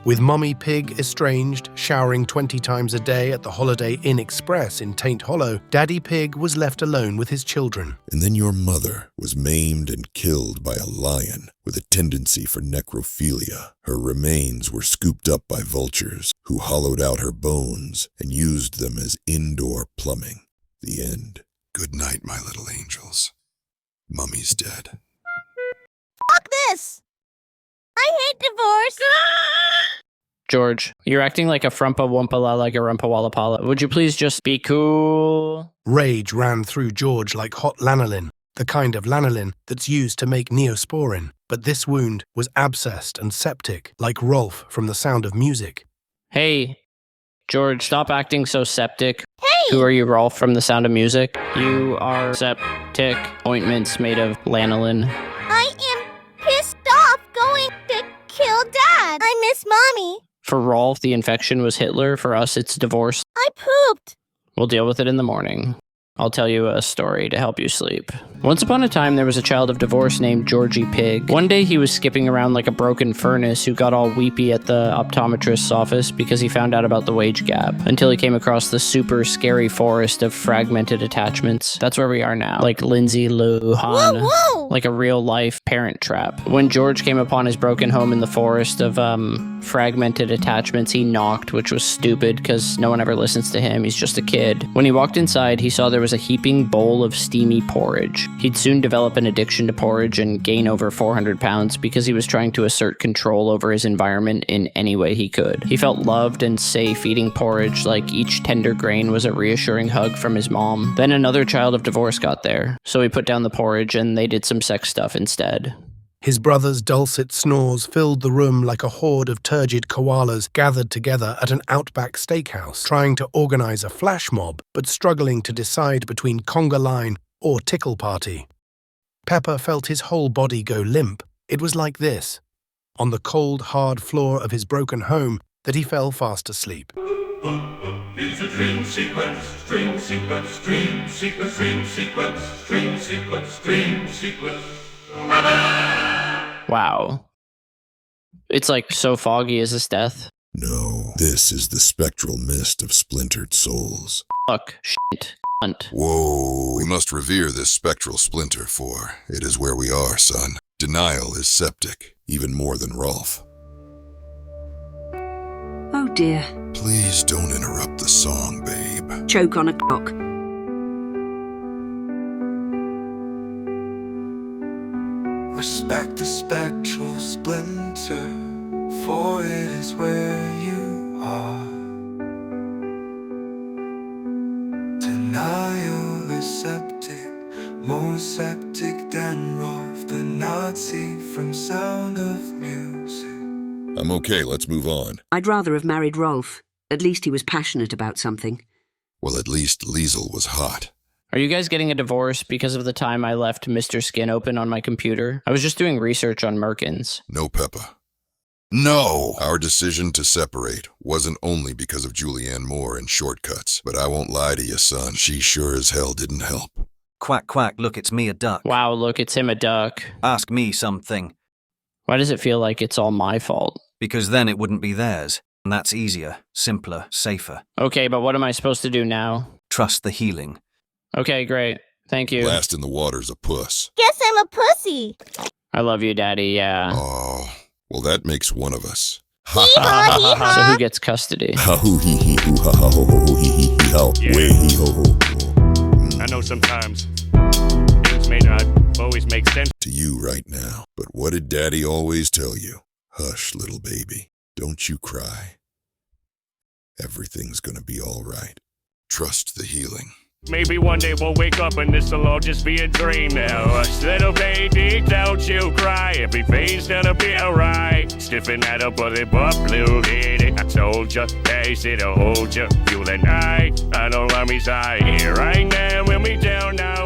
With Mummy Pig estranged, showering 20 times a day at the Holiday Inn Express in Taint Hollow, Daddy Pig was left alone with his children. And then your mother was maimed and killed by a lion with a tendency for necrophilia. Her remains were scooped up by vultures, who hollowed out her bones and used them as indoor plumbing. The end. Good night, my little angels. Mummy's dead. Fuck this! I hate divorce! George, you're acting like a frumpa-wumpa-la like a rumpa-walla-pala. Would you please just be cool? Rage ran through George like hot lanolin, the kind of lanolin that's used to make neosporin. But this wound was abscessed and septic, like Rolf from The Sound of Music. Hey, George, stop acting so septic. Hey! Who are you, Rolf, from The Sound of Music? You are septic ointments made of lanolin. I am pissed off going to kill Dad. I miss Mommy. For Rolf, the infection was Hitler. For us, it's divorce. I pooped. We'll deal with it in the morning. I'll tell you a story to help you sleep. Once upon a time, there was a child of divorce named Georgie Pig. One day, he was skipping around like a broken furnace who got all weepy at the optometrist's office because he found out about the wage gap, until he came across the super scary forest of fragmented attachments. That's where we are now, like Lindsay Lohan, Whoa! like a real-life parent trap. When George came upon his broken home in the forest of, fragmented attachments, he knocked, which was stupid because no one ever listens to him. He's just a kid. When he walked inside, he saw there was a heaping bowl of steamy porridge. He'd soon develop an addiction to porridge and gain over 400 pounds because he was trying to assert control over his environment in any way he could. He felt loved and safe eating porridge, like each tender grain was a reassuring hug from his mom. Then another child of divorce got there, so he put down the porridge and they did some sex stuff instead. His brother's dulcet snores filled the room like a horde of turgid koalas gathered together at an Outback steakhouse, trying to organize a flash mob, but struggling to decide between conga line or tickle party. Peppa felt his whole body go limp. It was like this, on the cold, hard floor of his broken home, that he fell fast asleep. It's a dream sequence, dream sequence, dream sequence, dream sequence, dream sequence, dream sequence. Wow. It's like so foggy as his death. No, this is the spectral mist of splintered souls. Fuck, shit, cunt. Whoa, we must revere this spectral splinter, for it is where we are, son. Denial is septic, even more than Rolf. Oh dear. Please don't interrupt the song, babe. Choke on a clock. Respect the spectral splinter, for it is where you are. Denial is septic, more septic than Rolf, the Nazi from Sound of Music. I'm okay, let's move on. I'd rather have married Rolf. At least he was passionate about something. Well, at least Liesel was hot. Are you guys getting a divorce because of the time I left Mr. Skin open on my computer? I was just doing research on Merkins. No, Peppa. No! Our decision to separate wasn't only because of Julianne Moore and shortcuts, but I won't lie to you, son, she sure as hell didn't help. Quack, quack, look, it's me, a duck. Wow, look, it's him, a duck. Ask me something. Why does it feel like it's all my fault? Because then it wouldn't be theirs. And that's easier, simpler, safer. Okay, but what am I supposed to do now? Trust the healing. Okay, great. Thank you. Last in the water's a puss. Guess I'm a pussy. I love you, Daddy, yeah. Oh, well, that makes one of us. Hee-haw, hee-haw. So who gets custody? I know sometimes things may not always make sense to you right now, but what did Daddy always tell you? Hush, little baby. Don't you cry. Everything's gonna be all right. Trust the healing. Maybe one day we'll wake up and this'll all just be a dream now. Hush, little baby, don't you cry. Everything's gonna be alright. Stiffen that up, but it up, little lady. I told ya, they said I'll hold ya. You and I don't let me die here right now. We'll be down now.